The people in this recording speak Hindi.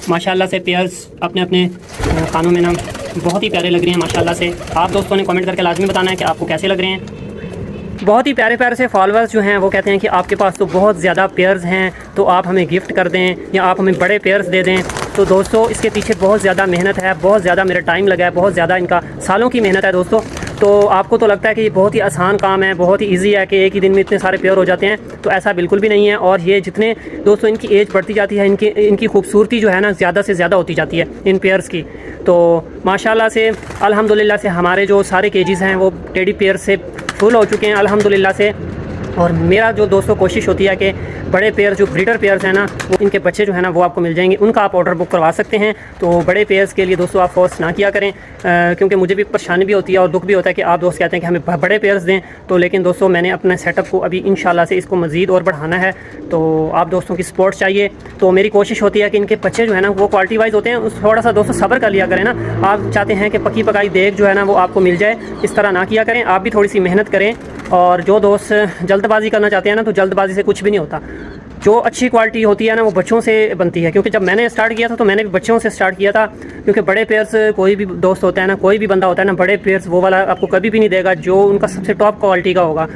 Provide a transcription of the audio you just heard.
माशाल्लाह से पेयर्स अपने अपने कानों में ना बहुत ही प्यारे लग रहे हैं माशाल्लाह से। आप दोस्तों ने कमेंट करके लाजमी बताना है कि आपको कैसे लग रहे हैं। बहुत ही प्यारे प्यारे से फॉलोअर्स जो हैं वो कहते हैं कि आपके पास तो बहुत ज़्यादा पेयर्स हैं, तो आप हमें गिफ्ट कर दें या आप हमें बड़े पेयर्स दे दें। तो दोस्तों इसके पीछे बहुत ज़्यादा मेहनत है, बहुत ज़्यादा मेरा टाइम लगा है, बहुत ज़्यादा इनका सालों की मेहनत है दोस्तों। तो आपको तो लगता है कि ये बहुत ही आसान काम है, बहुत ही इजी है कि एक ही दिन में इतने सारे पेयर हो जाते हैं, तो ऐसा बिल्कुल भी नहीं है। और ये जितने दोस्तों इनकी एज बढ़ती जाती है, इनकी खूबसूरती जो है ना ज़्यादा से ज़्यादा होती जाती है इन पेयर्स की। तो माशाल्लाह से अल्हम्दुलिल्लाह से हमारे जो सारे केजेस हैं वो टेडी पेयर से फुल हो चुके हैं अल्हम्दुलिल्लाह से। और मेरा जो दोस्तों कोशिश होती है कि बड़े पेयर जो ब्रीडर पेयर्स हैं ना, वो इनके बच्चे जो है ना वो आपको मिल जाएंगे, उनका आप ऑर्डर बुक करवा सकते हैं। तो बड़े पेयर्स के लिए दोस्तों आप फोर्स ना किया करें, क्योंकि मुझे भी परेशानी भी होती है और दुख भी होता है कि आप दोस्त कहते हैं कि हमें बड़े पेयर्स दें। तो लेकिन दोस्तों मैंने अपने सेटअप को अभी इंशाल्लाह से इसको मज़ीद और बढ़ाना है, तो आप दोस्तों की सपोर्ट चाहिए। तो मेरी कोशिश होती है कि इनके बच्चे जो है ना वो क्वालिटी वाइज होते हैं, थोड़ा सा दोस्तों सब्र कर लिया करें ना। आप चाहते हैं कि पकी पकाई देख जो है ना वो आपको मिल जाए, इस तरह ना किया करें, आप भी थोड़ी सी मेहनत करें। और जो दोस्त जल्दबाजी करना चाहते हैं ना, तो जल्दबाजी से कुछ भी नहीं होता। जो अच्छी क्वालिटी होती है ना वो बच्चों से बनती है, क्योंकि जब मैंने स्टार्ट किया था तो मैंने भी बच्चों से स्टार्ट किया था। क्योंकि बड़े पेयर्स कोई भी दोस्त होता है ना, कोई भी बंदा होता है ना, बड़े पेयर्स वो वाला आपको कभी भी नहीं देगा जो उनका सबसे टॉप क्वालिटी का होगा।